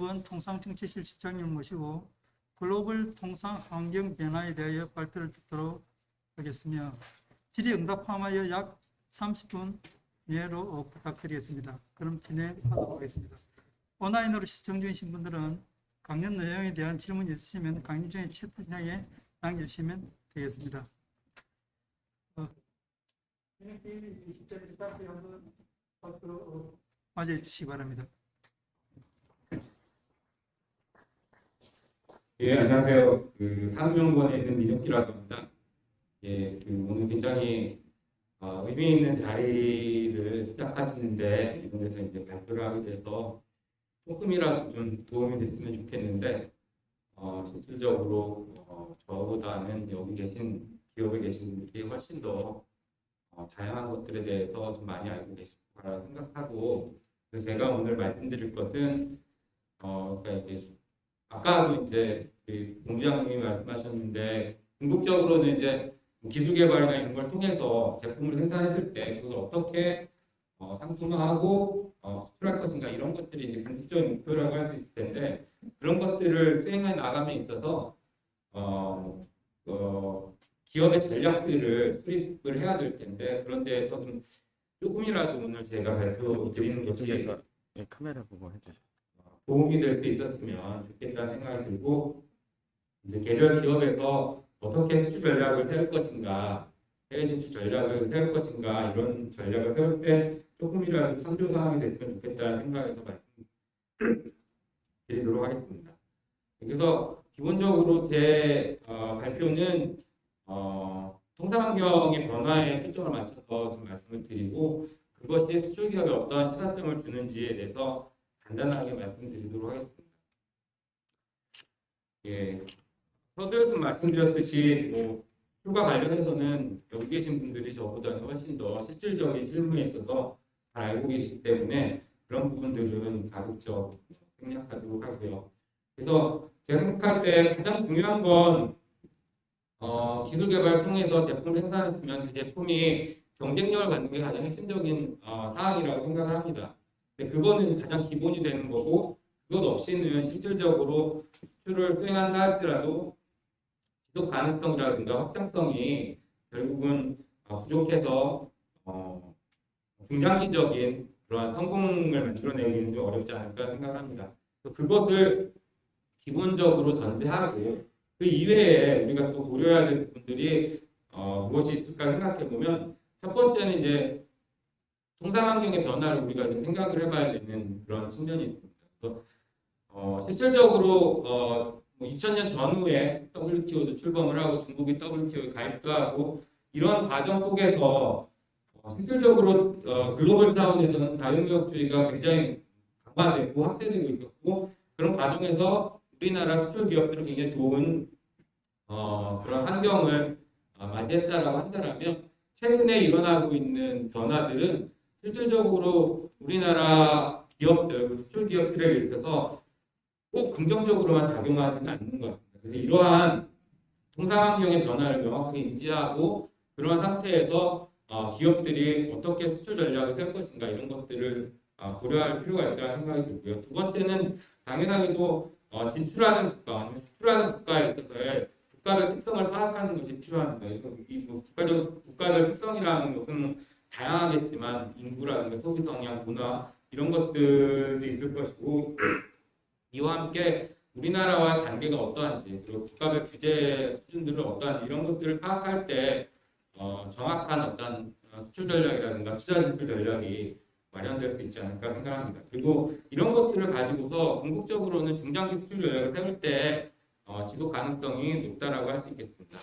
이번 통상정책실장님을 모시고 글로벌 통상 환경 변화에 대하여 발표를 듣도록 하겠으며 질의응답 포함하여 약 30분 내로 부탁드리겠습니다. 그럼 진행하도록 하겠습니다. 온라인으로 시청 중이신 분들은 강연 내용에 대한 질문이 있으시면 강의 중에 채팅창에 남겨주시면 되겠습니다. 맞이해 주시기 바랍니다. 예, 안녕하세요. 산업연구원에 있는 민혁기라고 합니다. 예, 오늘 굉장히 의미 있는 자리를 시작하시는데 이번에서 이제 발표를 하게 돼서 조금이라도 좀 도움이 됐으면 좋겠는데 실질적으로 저보다는 여기 계신 기업에 계신 분들이 훨씬 더 다양한 것들에 대해서 좀 많이 알고 계실 거라 생각하고, 그래서 제가 오늘 말씀드릴 것은 그러니까 이제 아까도 이제 본부장님이 말씀하셨는데 궁극적으로는 이제 기술 개발이나 이런 걸 통해서 제품을 생산했을 때 그걸 어떻게 상품화하고 수출할 것인가, 이런 것들이 이제 궁극적인 목표라고 할 수 있을 텐데, 그런 것들을 수행해 나감에 있어서 기업의 전략들을 수립을 해야 될 텐데, 그런 데에서 좀 조금이라도 오늘 제가 발표 드리는 것이 카메라 보고 해주세요. 도움이 될 수 있었으면 좋겠다는 생각이 들고, 이제 개별 기업에서 어떻게 수출 전략을 세울 것인가, 해외 진출 전략을 세울 것인가, 이런 전략을 세울 때 조금이라도 참조 사항이 됐으면 좋겠다는 생각에서 말씀드리도록 하겠습니다. 그래서 기본적으로 제 발표는 통상환경의 변화에 초점을 맞춰서 좀 말씀을 드리고, 그것이 수출 기업에 어떠한 시사점을 주는지에 대해서 간단하게 말씀드리도록 하겠습니다. 예, 서두에서 말씀드렸듯이 수출과 관련해서는 여기 계신 분들이 저보다는 훨씬 더 실질적인 실무에 있어서 잘 알고 계시기 때문에 그런 부분들은 가급적 생략하도록 하고요. 그래서 제가 생각할 때 가장 중요한 건 기술 개발을 통해서 제품을 생산했으면 그 제품이 경쟁력을 갖는 게 가장 핵심적인 사항이라고 생각을 합니다. 근데 그거는 가장 기본이 되는 거고, 그것 없이는 실질적으로 수출을 수행한다 할지라도 지속 가능성이라든가 확장성이 결국은 부족해서 중장기적인 그러한 성공을 만들어내기는 좀 어렵지 않을까 생각합니다. 그것을 기본적으로 전제하고, 그 이외에 우리가 또 고려해야 될 부분들이 무엇이 있을까 생각해 보면, 첫 번째는 이제 통상환경의 변화를 우리가 좀 생각을 해봐야 되는 그런 측면이 있습니다. 그래서 실질적으로 2000년 전후에 WTO도 출범을 하고 중국이 WTO에 가입도 하고, 이런 과정 속에서 실질적으로 글로벌 차원에서는 자유무역주의가 굉장히 강화되고 확대되고 있었고, 그런 과정에서 우리나라 수출 기업들은 굉장히 좋은 그런 환경을 맞이했다라고 한다면, 최근에 일어나고 있는 변화들은 실질적으로 우리나라 기업들, 수출 기업들에 있어서 꼭 긍정적으로만 작용하지는 않는 것 같습니다. 그래서 이러한 통상환경의 변화를 명확하게 인지하고, 그러한 상태에서 기업들이 어떻게 수출 전략을 세울 것인가, 이런 것들을 고려할 필요가 있다는 생각이 들고요. 두 번째는 당연하게도 진출하는 국가, 아니면 수출하는 국가에 있어서의 국가별 특성을 파악하는 것이 필요합니다. 이 국가별 특성이라는 것은 다양하겠지만 인구라든가 소비 성향, 문화, 이런 것들이 있을 것이고, 이와 함께 우리나라와 관계가 어떠한지, 그리고 국가별 규제 수준들은 어떠한지, 이런 것들을 파악할 때 정확한 어떤 수출 전략이라든가 투자 진출 전략이 마련될 수 있지 않을까 생각합니다. 그리고 이런 것들을 가지고서 궁극적으로는 중장기 수출 전략을 세울 때 지속 가능성이 높다라고 할 수 있겠습니다.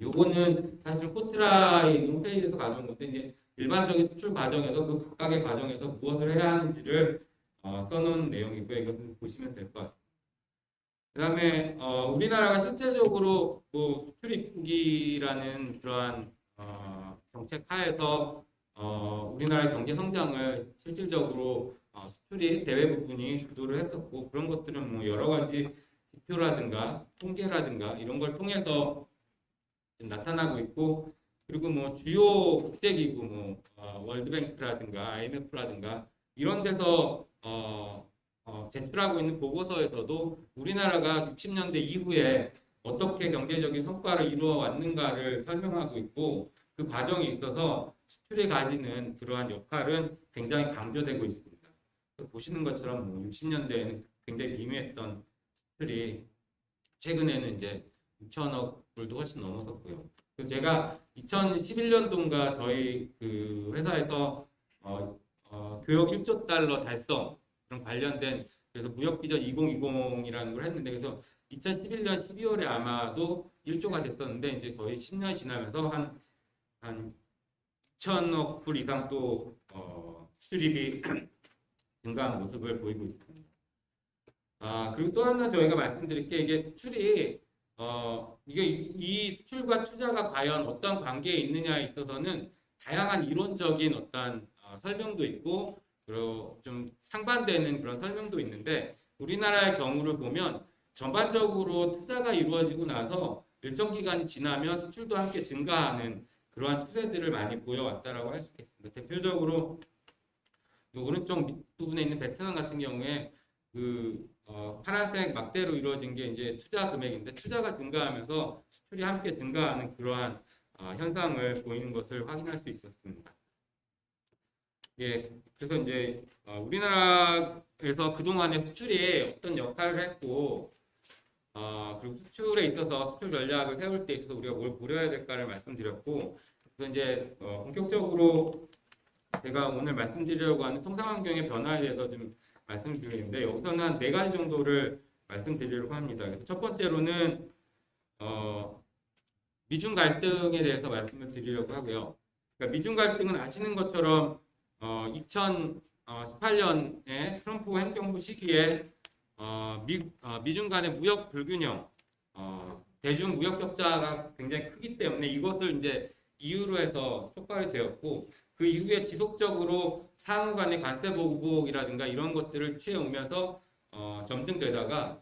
요거는 사실 코트라의 홈페이지에서 가져온 건데, 이제 일반적인 수출 과정에서 그 각각의 과정에서 무엇을 해야 하는지를 써놓은 내용이고요. 이것을 보시면 될 것 같습니다. 그 다음에 우리나라가 실제적으로 수출 입국이라는 그러한 정책 하에서 우리나라의 경제 성장을 실질적으로 수출이 대외 부분이 주도를 했었고, 그런 것들은 여러 가지 지표라든가 통계라든가 이런 걸 통해서 나타나고 있고, 그리고 주요 국제기구 월드뱅크라든가 IMF라든가 이런 데서 제출하고 있는 보고서에서도 우리나라가 60년대 이후에 어떻게 경제적인 성과를 이루어 왔는가를 설명하고 있고 그 과정에 있어서 수출이 가지는 그러한 역할은 굉장히 강조되고 있습니다. 보시는 것처럼 60년대에는 굉장히 미미했던 수출이 최근에는 이제 6천억 불도 훨씬 넘어섰고요. 그래서 제가 2011년도인가 저희 그 회사에서 교역 1조 달러 달성 그런 관련된 그래서 무역비전 2020이라는 걸 했는데 그래서 2011년 12월에 아마도 1조가 됐었는데 이제 거의 10년 지나면서 한 2천억 불 이상 또 수출입이 증가한 모습을 보이고 있습니다. 그리고 또 하나 저희가 말씀드릴 게 이게 수출이 이게 이 수출과 투자가 과연 어떤 관계에 있느냐에 있어서는 다양한 이론적인 어떤 설명도 있고 그리고 좀 상반되는 그런 설명도 있는데 우리나라의 경우를 보면 전반적으로 투자가 이루어지고 나서 일정 기간이 지나면 수출도 함께 증가하는 그러한 추세들을 많이 보여왔다라고 할 수 있겠습니다. 대표적으로 이 오른쪽 밑부분에 있는 베트남 같은 경우에 그 파란색 막대로 이루어진 게 이제 투자 금액인데 투자가 증가하면서 수출이 함께 증가하는 그러한 현상을 보이는 것을 확인할 수 있었습니다. 예, 그래서 이제 우리나라에서 그동안의 수출이 어떤 역할을 했고 그리고 수출에 있어서 수출 전략을 세울 때 있어서 우리가 뭘 고려해야 될까를 말씀드렸고 그래서 이제 본격적으로 제가 오늘 말씀드리려고 하는 통상환경의 변화에 대해서 좀 말씀드리는데 여기서는 한 4가지 정도를 말씀드리려고 합니다. 그래서 첫 번째로는 미중 갈등에 대해서 말씀을 드리려고 하고요. 그러니까 미중 갈등은 아시는 것처럼 2018년에 트럼프 행정부 시기에 미중 간의 무역 불균형, 대중 무역 격차가 굉장히 크기 때문에 이것을 이제 이유로 해서 촉발이 되었고 그 이후에 지속적으로 상호 간의 관세 보복이라든가 이런 것들을 취해오면서 점증되다가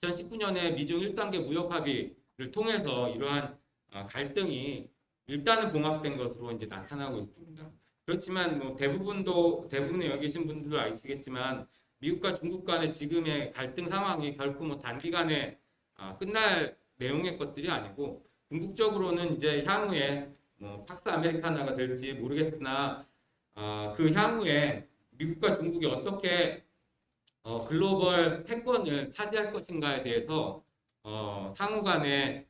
2019년에 미중 1단계 무역 합의를 통해서 이러한 갈등이 일단은 봉합된 것으로 이제 나타나고 있습니다. 그렇지만 뭐 대부분의 여기 계신 분들도 아시겠지만 미국과 중국 간의 지금의 갈등 상황이 결코 뭐 단기간에 끝날 내용의 것들이 아니고 궁극적으로는 이제 향후에 뭐 팍스 아메리카나가 될지 모르겠으나 그 향후에 미국과 중국이 어떻게 글로벌 패권을 차지할 것인가에 대해서 상호 간의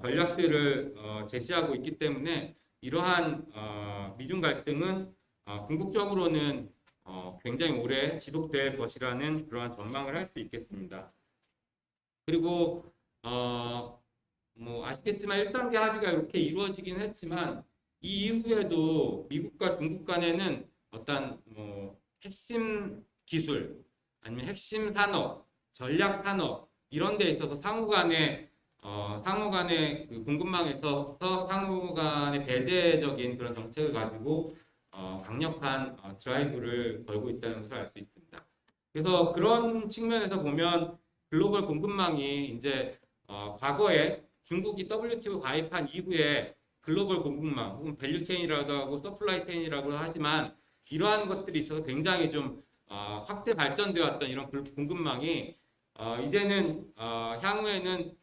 전략들을 제시하고 있기 때문에 이러한 미중 갈등은 궁극적으로는 굉장히 오래 지속될 것이라는 그러한 전망을 할 수 있겠습니다. 그리고 뭐 아시겠지만 1단계 합의가 이렇게 이루어지긴 했지만 이 이후에도 미국과 중국 간에는 어떤 핵심 기술 아니면 핵심 산업, 전략 산업 이런 데 있어서 상호 간의 그 공급망에서 상호 간의 배제적인 그런 정책을 가지고 강력한 드라이브를 걸고 있다는 것을 알 수 있습니다. 그래서 그런 측면에서 보면 글로벌 공급망이 이제 과거에 중국이 WTO 가입한 이후에 글로벌 공급망 혹은 밸류체인이라고 하고 서플라이 체인이라고 하지만 이러한 것들이 있어서 굉장히 좀 확대 발전되어 왔던 이런 공급망이 이제는 향후에는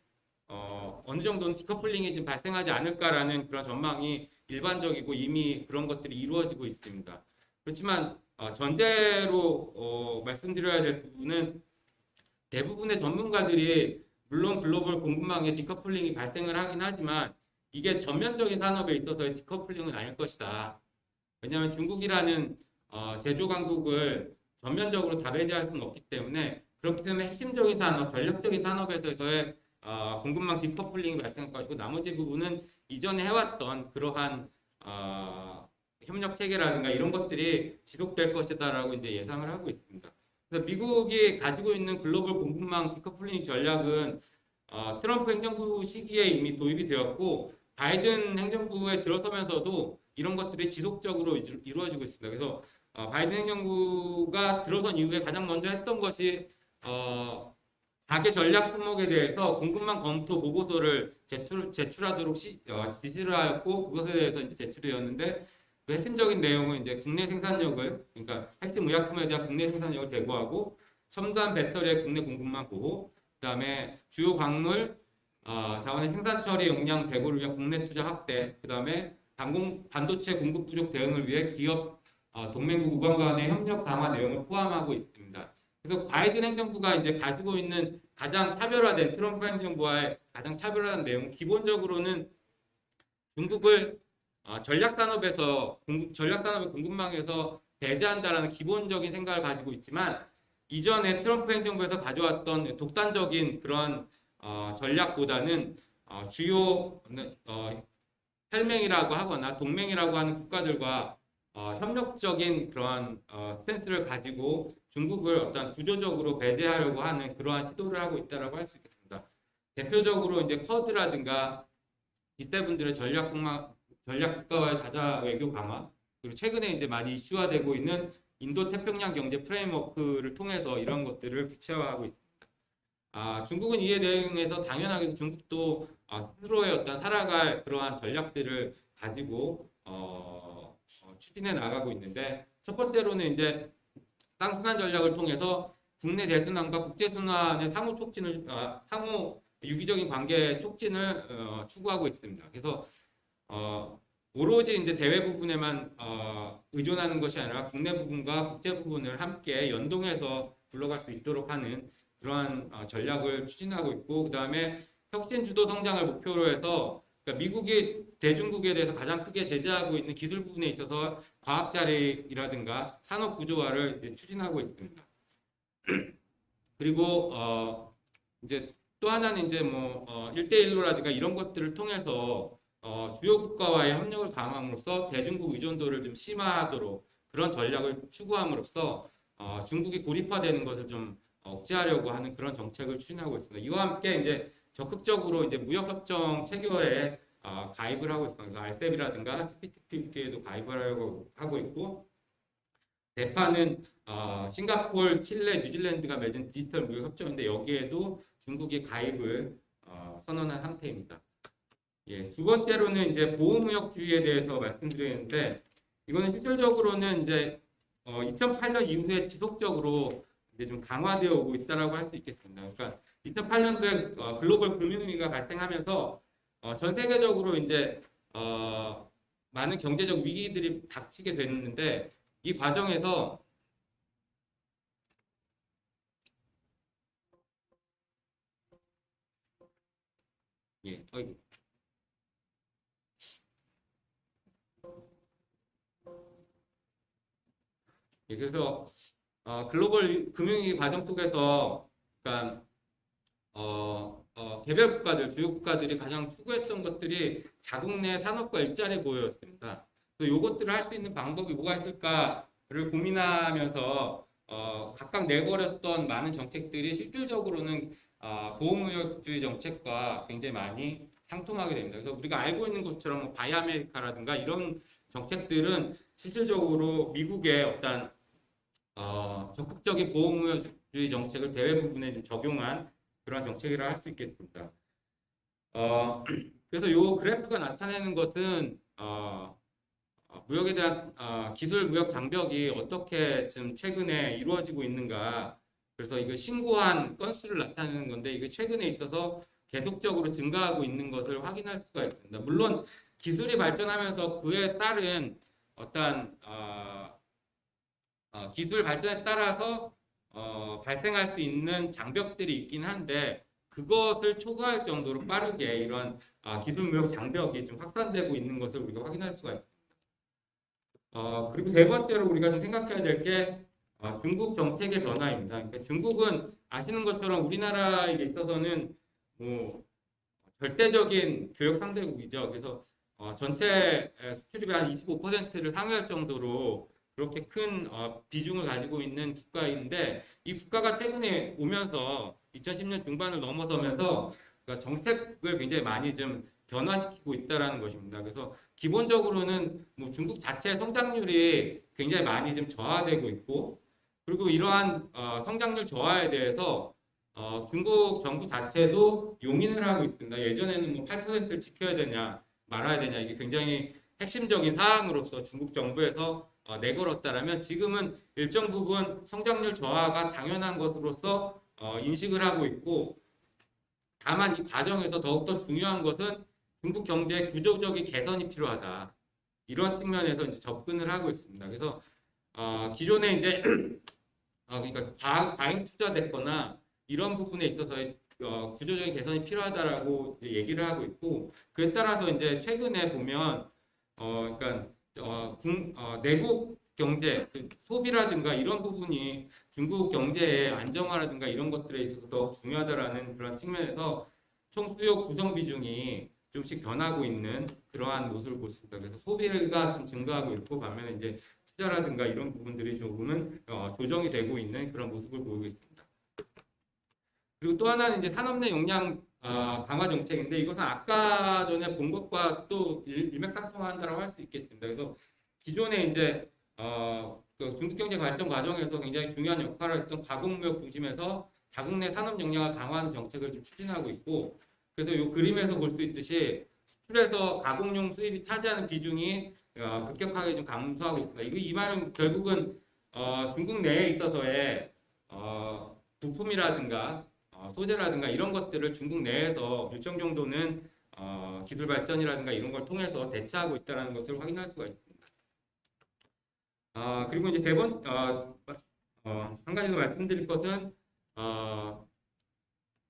어느 정도는 디커플링이 좀 발생하지 않을까라는 그런 전망이 일반적이고 이미 그런 것들이 이루어지고 있습니다. 그렇지만 전제로 말씀드려야 될 부분은 대부분의 전문가들이 물론 글로벌 공급망에 디커플링이 발생을 하긴 하지만 이게 전면적인 산업에 있어서의 디커플링은 아닐 것이다. 왜냐하면 중국이라는 제조 강국을 전면적으로 다 배제할 수는 없기 때문에 그렇기 때문에 핵심적인 산업, 전략적인 산업에서의 공급망 디커플링이 발생할 것이고 나머지 부분은 이전에 해왔던 그러한 협력 체계라든가 이런 것들이 지속될 것이다라고 이제 예상을 하고 있습니다. 그래서 미국이 가지고 있는 글로벌 공급망 디커플링 전략은 트럼프 행정부 시기에 이미 도입이 되었고 바이든 행정부에 들어서면서도 이런 것들이 지속적으로 이루어지고 있습니다. 그래서 바이든 행정부가 들어선 이후에 가장 먼저 했던 것이 4개 전략 품목에 대해서 공급망 검토 보고서를 제출하도록 지시를 하였고 그것에 대해서 이제 제출되었는데 그 핵심적인 내용은 이제 국내 생산력을 그러니까 핵심 의약품에 대한 국내 생산력을 제고하고 첨단 배터리의 국내 공급망 보호, 그다음에 주요 광물 자원의 생산 처리 역량 제고를 위한 국내 투자 확대, 그다음에 반도체 공급 부족 대응을 위해 기업 동맹국 우방 간의 협력 강화 내용을 포함하고 있습니다. 그래서 바이든 행정부가 이제 가지고 있는 가장 차별화된 트럼프 행정부와의 가장 차별화된 내용, 기본적으로는 중국을 전략산업의 공급망에서 배제한다라는 기본적인 생각을 가지고 있지만, 이전에 트럼프 행정부에서 가져왔던 독단적인 그런 전략보다는 주요 혈맹이라고 하거나 동맹이라고 하는 국가들과 협력적인 그런 스탠스를 가지고 중국을 어떤 구조적으로 배제하려고 하는 그러한 시도를 하고 있다라고 할 수 있겠습니다. 대표적으로 이제 쿼드라든가 G7들의 전략 국가와의 다자 외교 강화, 그리고 최근에 이제 많이 이슈화되고 있는 인도 태평양 경제 프레임워크를 통해서 이런 것들을 구체화하고 있습니다. 중국은 이에 대응해서 당연하게도 중국도 스스로의 어떤 살아갈 그러한 전략들을 가지고 추진해 나가고 있는데, 첫 번째로는 이제 쌍순환 전략을 통해서 국내 대순환과 국제 순환의 상호 유기적인 관계 촉진을 추구하고 있습니다. 그래서 오로지 이제 대외 부분에만 의존하는 것이 아니라 국내 부분과 국제 부분을 함께 연동해서 굴러갈 수 있도록 하는 그러한 전략을 추진하고 있고, 그 다음에 혁신 주도 성장을 목표로 해서, 그러니까 미국이 대중국에 대해서 가장 크게 제재하고 있는 기술 부분에 있어서 과학 자립이라든가 산업 구조화를 이제 추진하고 있습니다. 그리고 이제 또 하나는 이제 뭐 1대1로라든가 이런 것들을 통해서 주요 국가와의 협력을 강화함으로써 대중국 의존도를 좀 심화하도록 그런 전략을 추구함으로써 중국이 고립화되는 것을 좀 억제하려고 하는 그런 정책을 추진하고 있습니다. 이와 함께 이제 적극적으로 이제 무역협정 체결에 가입을 하고 있습니다. 그래서 RCEP이라든가 CPTP에도 가입을 하고 있고, 대파는 싱가포르, 칠레, 뉴질랜드가 맺은 디지털 무역협정인데 여기에도 중국이 가입을 선언한 상태입니다. 예, 두 번째로는 이제 보호무역주의에 대해서 말씀드리는데, 이거는 실질적으로는 이제 2008년 이후에 지속적으로 이제 좀 강화되어 오고 있다라고 할 수 있겠습니다. 그러니까 2008년도에 글로벌 금융위기가 발생하면서 전 세계적으로 이제 많은 경제적 위기들이 닥치게 됐는데, 이 과정에서 예, 그래서 글로벌 금융위기 과정 속에서, 그러니까 개별 국가들, 주요 국가들이 가장 추구했던 것들이 자국 내 산업과 일자리 보호였습니다. 그래서 이것들을 할 수 있는 방법이 뭐가 있을까를 고민하면서 각각 내버렸던 많은 정책들이 실질적으로는 보호무역주의 정책과 굉장히 많이 상통하게 됩니다. 그래서 우리가 알고 있는 것처럼 뭐 바이 아메리카라든가 이런 정책들은 실질적으로 미국의 어떤 적극적인 보호무역주의 정책을 대외 부분에 좀 적용한 그런 정책이라 할 수 있겠습니다. 그래서 이 그래프가 나타내는 것은 무역에 대한 기술 무역 장벽이 어떻게 지금 최근에 이루어지고 있는가, 그래서 이거 신고한 건수를 나타내는 건데, 이게 최근에 있어서 계속적으로 증가하고 있는 것을 확인할 수가 있습니다. 물론 기술이 발전하면서 그에 따른 어떤 기술 발전에 따라서 발생할 수 있는 장벽들이 있긴 한데, 그것을 초과할 정도로 빠르게 이런 기술 무역 장벽이 좀 확산되고 있는 것을 우리가 확인할 수가 있습니다. 그리고 세 번째로 우리가 좀 생각해야 될 게 중국 정책의 변화입니다. 그러니까 중국은 아시는 것처럼 우리나라에 있어서는 뭐 절대적인 교역 상대국이죠. 그래서 전체 수출입의 한 25%를 상회할 정도로 그렇게 큰 비중을 가지고 있는 국가인데, 이 국가가 최근에 오면서 2010년 중반을 넘어서면서 그러니까 정책을 굉장히 많이 좀 변화시키고 있다라는 것입니다. 그래서 기본적으로는 뭐 중국 자체 성장률이 굉장히 많이 좀 저하되고 있고, 그리고 이러한 성장률 저하에 대해서 중국 정부 자체도 용인을 하고 있습니다. 예전에는 뭐 8%를 지켜야 되냐 말아야 되냐, 이게 굉장히 핵심적인 사항으로서 중국 정부에서 내걸었다라면 지금은 일정 부분 성장률 저하가 당연한 것으로서 인식을 하고 있고, 다만 이 과정에서 더욱더 중요한 것은 중국 경제의 구조적인 개선이 필요하다. 이런 측면에서 이제 접근을 하고 있습니다. 그래서 기존에 이제 그러니까 과잉 투자됐거나 이런 부분에 있어서의 구조적인 개선이 필요하다라고 이제 얘기를 하고 있고, 그에 따라서 이제 최근에 보면 그러니까 내국 경제, 그 소비라든가 이런 부분이 중국 경제의 안정화라든가 이런 것들에 있어서 더 중요하다라는 그런 측면에서 총수요 구성 비중이 좀씩 변하고 있는 그러한 모습을 볼 수 있다. 그래서 소비가 좀 증가하고 있고, 반면에 이제 투자라든가 이런 부분들이 조금은 조정이 되고 있는 그런 모습을 보이고 있습니다. 그리고 또 하나는 이제 산업 내 역량 강화 정책인데, 이것은 아까 전에 본 것과 또 일맥상통한다고 할 수 있겠습니다. 그래서 기존에 이제 그 중국 경제 발전 과정에서 굉장히 중요한 역할을 했던 가공무역 중심에서 자국 내 산업 역량을 강화하는 정책을 좀 추진하고 있고, 그래서 이 그림에서 볼 수 있듯이 수출에서 가공용 수입이 차지하는 비중이 급격하게 좀 감소하고 있습니다. 이 말은 결국은 중국 내에 있어서의 부품이라든가 소재라든가 이런 것들을 중국 내에서 일정 정도는 기술 발전이라든가 이런 걸 통해서 대체하고 있다는 것을 확인할 수가 있습니다. 그리고 이제 한 가지 더 말씀드릴 것은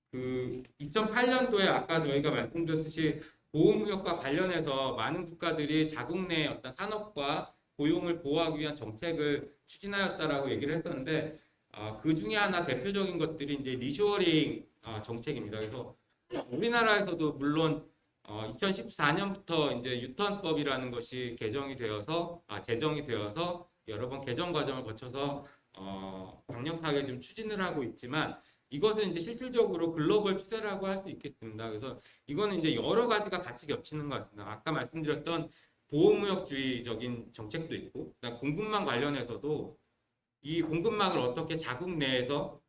그 2008년도에 아까 저희가 말씀드렸듯이 보호무역과 관련해서 많은 국가들이 자국 내 어떤 산업과 고용을 보호하기 위한 정책을 추진하였다라고 얘기를 했었는데, 그 중에 하나 대표적인 것들이 이제 리쇼어링 정책입니다. 그래서 우리나라에서도 물론 2014년부터 이제 유턴법이라는 것이 제정이 되어서 여러 번 개정 과정을 거쳐서 강력하게 좀 추진을 하고 있지만, 이것은 이제 실질적으로 글로벌 추세라고 할 수 있겠습니다. 그래서 이거는 이제 여러 가지가 같이 겹치는 것 같습니다. 아까 말씀드렸던 보호무역주의적인 정책도 있고, 그다음 공급망 관련해서도 이 공급망을 어떻게 자국 내에서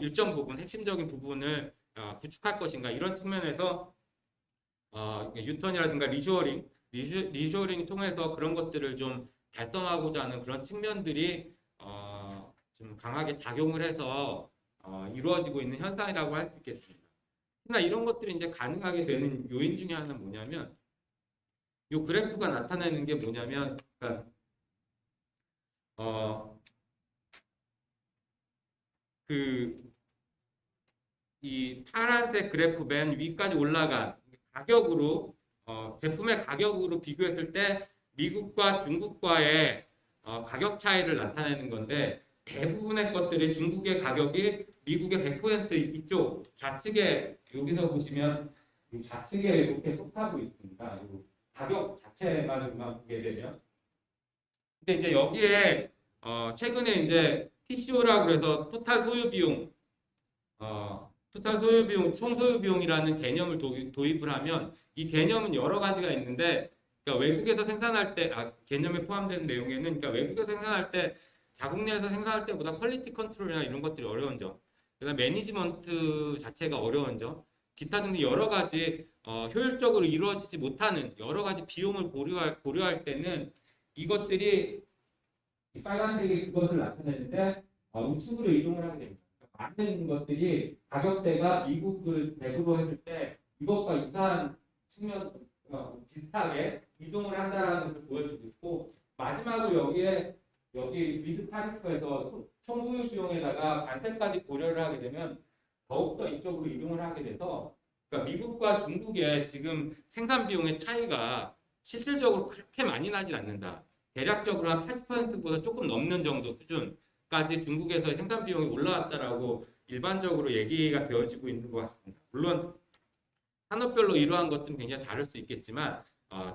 일정 부분 핵심적인 부분을 구축할 것인가, 이런 측면에서 유턴이라든가 리쇼어링 통해서 그런 것들을 좀 달성하고자 하는 그런 측면들이 좀 강하게 작용을 해서 이루어지고 있는 현상이라고 할 수 있겠습니다. 그러나 이런 것들이 이제 가능하게 되는 요인 중에 하나는 뭐냐면, 이 그래프가 나타내는 게 뭐냐면, 그러니까 이 파란색 그래프 맨 위까지 올라간 가격으로 제품의 가격으로 비교했을 때 미국과 중국과의 가격 차이를 나타내는 건데, 대부분의 것들이 중국의 가격이 미국의 100% 이쪽 좌측에, 여기서 보시면 좌측에 이렇게 속하고 있습니다. 가격 자체만 보게 되면. 근데 이제 여기에 최근에 이제 TCO라고 해서 토탈 소요 비용, 총 소요 비용이라는 개념을 도입을 하면, 이 개념은 여러 가지가 있는데, 그러니까 외국에서 생산할 때 개념에 포함되는 내용에는, 그러니까 외국에서 생산할 때 자국 내에서 생산할 때보다 퀄리티 컨트롤이나 이런 것들이 어려운 점, 그다음 매니지먼트 자체가 어려운 점, 기타 등등 여러 가지 효율적으로 이루어지지 못하는 여러 가지 비용을 고려할 때는 이것들이 이 빨간색이 그것을 나타내는데 우측으로 이동을 하게 됩니다. 많은 것들이 가격대가 미국을 대구로 했을 때 이것과 유사한 측면 비슷하게 이동을 한다는 것을 보여주고 있고, 마지막으로 여기 미드 타리프에서 총 소요 비용에다가 관세까지 고려를 하게 되면 더욱더 이쪽으로 이동을 하게 돼서, 그러니까 미국과 중국의 지금 생산 비용의 차이가 실질적으로 그렇게 많이 나진 않는다. 대략적으로 한 80%보다 조금 넘는 정도 수준까지 중국에서 생산 비용이 올라왔다라고 일반적으로 얘기가 되어지고 있는 것 같습니다. 물론 산업별로 이러한 것들은 굉장히 다를 수 있겠지만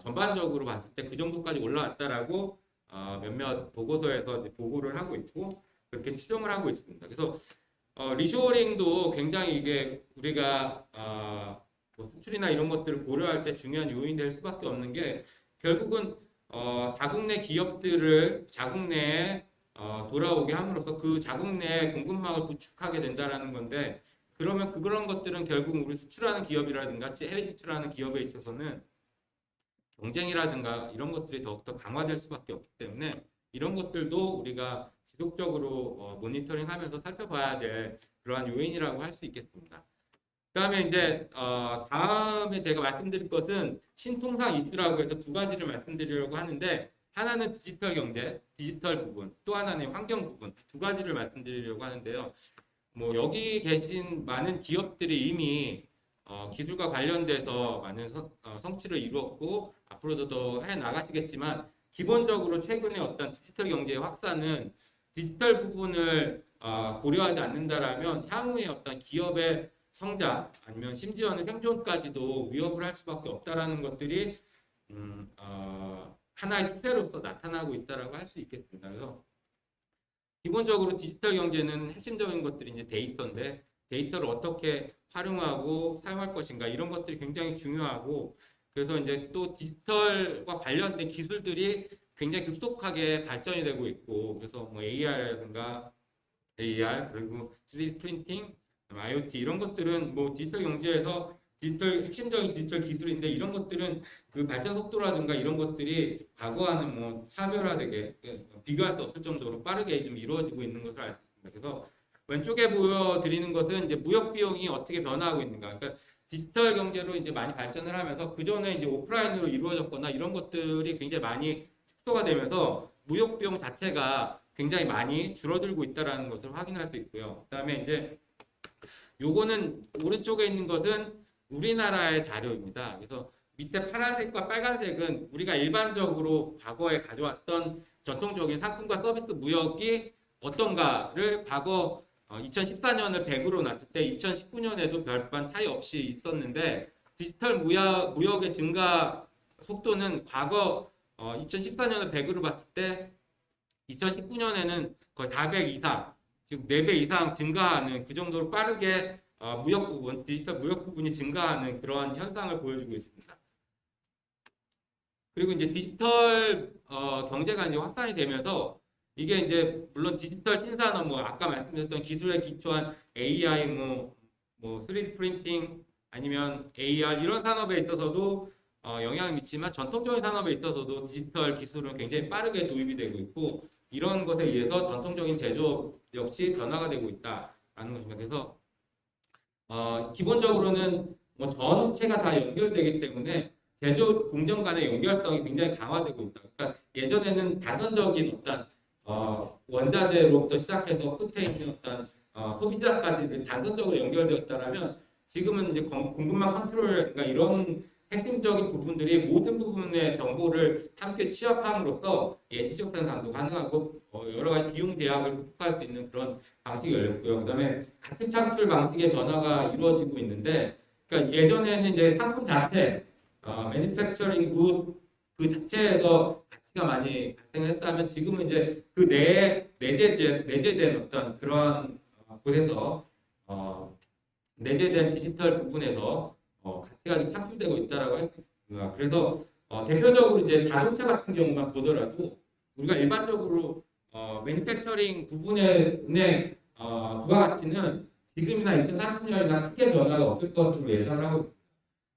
전반적으로 봤을 때 그 정도까지 올라왔다라고 몇몇 보고서에서 이제 보고를 하고 있고, 그렇게 추정을 하고 있습니다. 그래서 리쇼어링도 굉장히 이게 우리가 뭐 수출이나 이런 것들을 고려할 때 중요한 요인이 될 수밖에 없는 게, 결국은 자국 내 기업들을 자국 내에 돌아오게 함으로써 그 자국 내 공급망을 구축하게 된다라는 건데, 그러면 그런 것들은 결국 우리 수출하는 기업이라든가 해외 진출하는 기업에 있어서는 경쟁이라든가 이런 것들이 더욱더 강화될 수밖에 없기 때문에 이런 것들도 우리가 지속적으로 모니터링하면서 살펴봐야 될 그러한 요인이라고 할 수 있겠습니다. 그다음에 이제 다음에 제가 말씀드릴 것은 신통상 이슈라고 해서 두 가지를 말씀드리려고 하는데 하나는 디지털 경제, 디지털 부분, 또 하나는 환경 부분 두 가지를 말씀드리려고 하는데요. 뭐 여기 계신 많은 기업들이 이미 기술과 관련돼서 많은 성취를 이루었고 앞으로도 더 해 나가시겠지만 기본적으로 최근에 어떤 디지털 경제의 확산은 디지털 부분을 고려하지 않는다라면 향후에 어떤 기업의 성장 아니면 심지어는 생존까지도 위협을 할 수밖에 없다라는 것들이 하나의 추세로서 나타나고 있다라고 할 수 있겠습니다. 그래서 기본적으로 디지털 경제는 핵심적인 것들이 이제 데이터인데 데이터를 어떻게 활용하고 사용할 것인가 이런 것들이 굉장히 중요하고 그래서 이제 또 디지털과 관련된 기술들이 굉장히 급속하게 발전이 되고 있고 그래서 뭐 AR라든가 AR 그리고 3D 프린팅, IoT 이런 것들은 뭐 디지털 경제에서 디지털 핵심적인 디지털 기술인데 이런 것들은 그 발전 속도라든가 이런 것들이 과거와는 뭐 차별화되게 비교할 수 없을 정도로 빠르게 좀 이루어지고 있는 것을 알 수 있습니다. 그래서 왼쪽에 보여드리는 것은 이제 무역 비용이 어떻게 변화하고 있는가. 그러니까 디지털 경제로 이제 많이 발전을 하면서 그 전에 이제 오프라인으로 이루어졌거나 이런 것들이 굉장히 많이 축소가 되면서 무역 비용 자체가 굉장히 많이 줄어들고 있다라는 것을 확인할 수 있고요. 그다음에 이제 요거는 오른쪽에 있는 것은 우리나라의 자료입니다. 그래서 밑에 파란색과 빨간색은 우리가 일반적으로 과거에 가져왔던 전통적인 상품과 서비스 무역이 어떤가를 과거 2014년을 100으로 놨을 때 2019년에도 별반 차이 없이 있었는데 디지털 무역의 증가 속도는 과거 2014년을 100으로 봤을 때 2019년에는 거의 400 이상, 지금 4배 이상 증가하는 그 정도로 빠르게 무역 부분, 디지털 무역 부분이 증가하는 그런 현상을 보여주고 있습니다. 그리고 이제 디지털 경제가 이제 확산이 되면서 이게 이제 물론 디지털 신산업 뭐 아까 말씀드렸던 기술에 기초한 AI 뭐 3D 프린팅 아니면 AR 이런 산업에 있어서도 영향을 미치지만 전통적인 산업에 있어서도 디지털 기술은 굉장히 빠르게 도입이 되고 있고 이런 것에 의해서 전통적인 제조업 역시 변화가 되고 있다라는 것입니다. 그래서 기본적으로는 뭐 전체가 다 연결되기 때문에 제조 공정 간의 연결성이 굉장히 강화되고 있다. 그러니까 예전에는 단선적인 어떤 원자재로부터 시작해서 끝에 있는 어떤 소비자까지 단선적으로 연결되었다라면 지금은 이제 공급망 컨트롤이라든가 이런 핵심적인 부분들이 모든 부분의 정보를 함께 취합함으로써 예지적 생산도 가능하고 여러 가지 비용 제약을 극복할 수 있는 그런 방식이 열렸고요. 그다음에 가치 창출 방식의 변화가 이루어지고 있는데, 그러니까 예전에는 이제 상품 자체, 매니팩처링 그 자체에서 가치가 많이 발생했다면 지금은 이제 그 내재된 어떤 그런 곳에서 내재된 디지털 부분에서 가치가 좀 창출되고 있다라고 할 수 있습니다. 그래서 대표적으로 이제 자동차 같은 경우만 보더라도 우리가 일반적으로 매니팩처링 부분의 부가가치는 지금이나 2030년이나 크게 변화가 없을 것으로 예상을 하고 있습니다.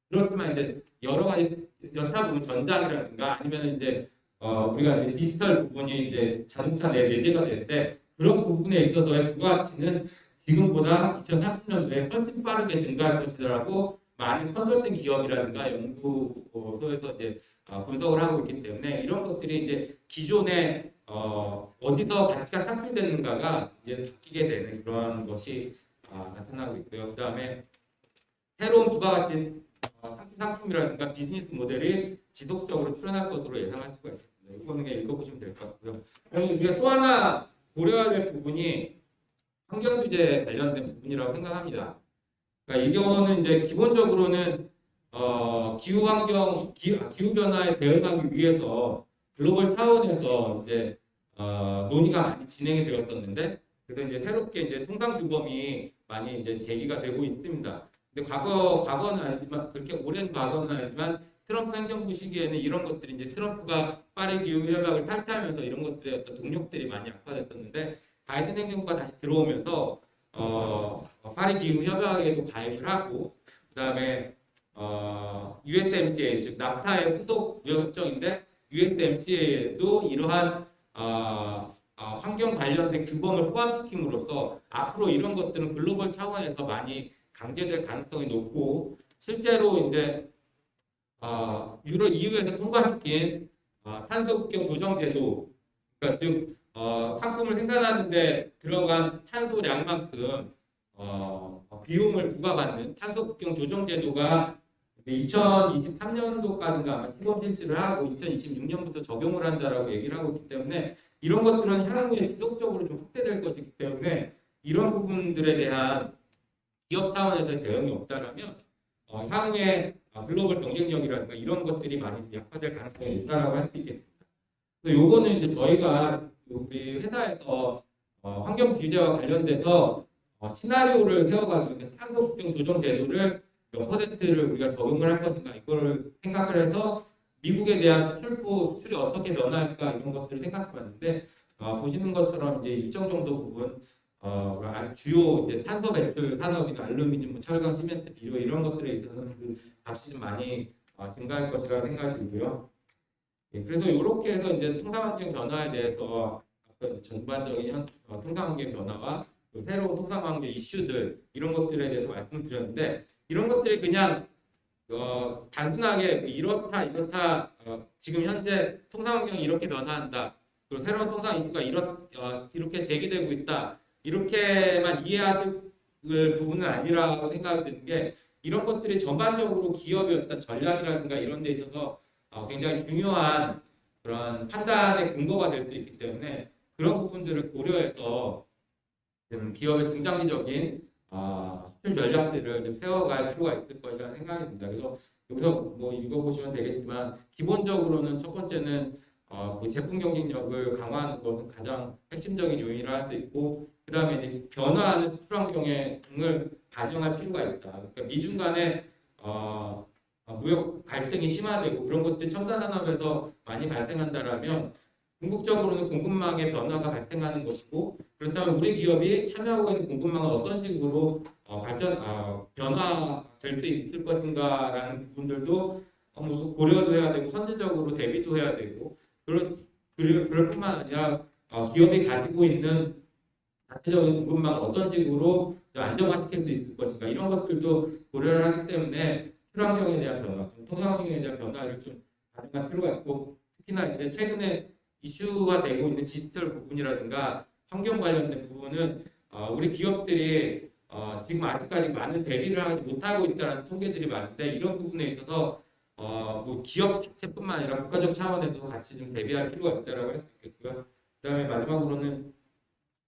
그렇지만 이제 여러 가지 여타 부분 전장이라든가 아니면 이제 우리가 이제 디지털 부분이 이제 자동차 내재가 될 때 그런 부분에 있어서의 부가가치는 지금보다 2030년도에 훨씬 빠르게 증가할 것이라고 많은 컨설팅 기업이라든가 연구소에서 이제 분석을 하고 있기 때문에 이런 것들이 이제 기존에 어디서 가치가 창출되는가가 이제 바뀌게 되는 그런 것이 나타나고 있고요. 그 다음에 새로운 부가가치 상품이라든가 비즈니스 모델이 지속적으로 출현할 것으로 예상할 수가 있습니다. 이거는 그냥 읽어보시면 될 것 같고요. 그럼 우리가 또 하나 고려해야 될 부분이 환경 규제에 관련된 부분이라고 생각합니다. 그러니까 이 경우는 이제 기본적으로는 기후 변화에 대응하기 위해서 글로벌 차원에서 이제 논의가 많이 진행이 되었었는데, 그래서 이제 새롭게 이제 통상 규범이 많이 이제 제기가 되고 있습니다. 근데 과거는 아니지만 그렇게 오랜 과거는 아니지만 트럼프 행정부 시기에는 이런 것들이 이제 트럼프가 파리 기후 협약을 탈퇴하면서 이런 것들의 어떤 동력들이 많이 악화됐었는데 바이든 행정부가 다시 들어오면서 파리 기후 협약에도 가입을 하고 그다음에 USMCA 즉 나프타의 후속 무역 협정인데 USMCA에도 이러한 환경 관련된 규범을 포함시킴으로써 앞으로 이런 것들은 글로벌 차원에서 많이 강제될 가능성이 높고 실제로 이제 유럽 EU에서 통과시킨 탄소 국경 조정 제도, 그러니까 즉 상품을 생산하는데 들어간 탄소량만큼 비용을 부과받는 탄소 국경 조정 제도가 2023년도까지인가 아마 시범 실시를 하고 2026년부터 적용을 한다라고 얘기를 하고 있기 때문에 이런 것들은 향후에 지속적으로 좀 확대될 것이기 때문에 이런 부분들에 대한 기업 차원에서의 대응이 없다라면 향후에 글로벌 경쟁력이라든가 이런 것들이 많이 약화될 가능성이 있다라고 할 수 있겠습니다. 그래서 요거는 이제 저희가 우리 회사에서 환경 규제와 관련돼서 시나리오를 세워가지고 탄소 국경 조정 제도를 몇 퍼센트를 우리가 적용을 할 것인가 이걸 생각을 해서 미국에 대한 수출이 어떻게 변화할까 이런 것들을 생각해봤는데 보시는 것처럼 이제 일정 정도 부분 주요 이제 탄소 배출 산업이나 알루미늄, 철강, 시멘트, 비료 이런 것들에 있어서는 그 값이 좀 많이 증가할 것이라 생각이 들고요. 예, 그래서 이렇게 해서 이제 통상환경 변화에 대해서 전반적인 통상환경 변화와 새로운 통상환경 이슈들 이런 것들에 대해서 말씀드렸는데 이런 것들이 그냥 단순하게 이렇다 지금 현재 통상환경이 이렇게 변화한다 그리고 새로운 통상 이슈가 이렇게 제기되고 있다 이렇게만 이해하실 부분은 아니라고 생각이 드는 게 이런 것들이 전반적으로 기업의 어떤 전략이라든가 이런 데 있어서 굉장히 중요한 그런 판단의 근거가 될 수 있기 때문에 그런 부분들을 고려해서 기업의 중장기적인 수출 전략들을 좀 세워갈 필요가 있을 것이라는 생각이 듭니다. 그래서 여기서 뭐 읽어보시면 되겠지만 기본적으로는 첫 번째는 그 제품 경쟁력을 강화하는 것은 가장 핵심적인 요인이라 할 수 있고 그 다음에 이제 변화하는 수출 환경을 반영할 필요가 있다. 그러니까 미중 간에 무역 갈등이 심화되고 그런 것들이 첨단 산업에서 많이 발생한다라면 궁극적으로는 공급망의 변화가 발생하는 것이고 그렇다면 우리 기업이 참여하고 있는 공급망은 어떤 식으로 변화될 수 있을 것인가라는 부분들도 고려도 해야 되고 선제적으로 대비도 해야 되고 그럴 뿐만 아니라 기업이 가지고 있는 자체적인 공급망을 어떤 식으로 안정화시킬 수 있을 것인가 이런 것들도 고려를 하기 때문에 수출 환경에 대한 변화, 통상 환경에 대한 변화를 좀 반영할 필요가 있고 특히나 이제 최근에 이슈가 되고 있는 디지털 부분이라든가 환경 관련된 부분은 우리 기업들이 지금 아직까지 많은 대비를 하지 못하고 있다는 통계들이 많은데 이런 부분에 있어서 뭐 기업 자체뿐만 아니라 국가적 차원에서 같이 좀 대비할 필요가 있다고 할 수 있겠고요. 그다음에 마지막으로는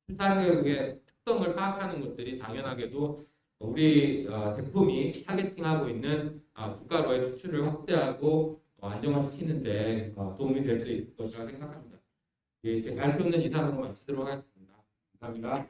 수산가격의 특성을 파악하는 것들이 당연하게도 우리 제품이 타겟팅하고 있는 국가로의 수출을 확대하고 안정화시키는데 도움이 될 수 있을 것이라 생각합니다. 예, 제 발표는 이상으로 마치도록 하겠습니다. 감사합니다.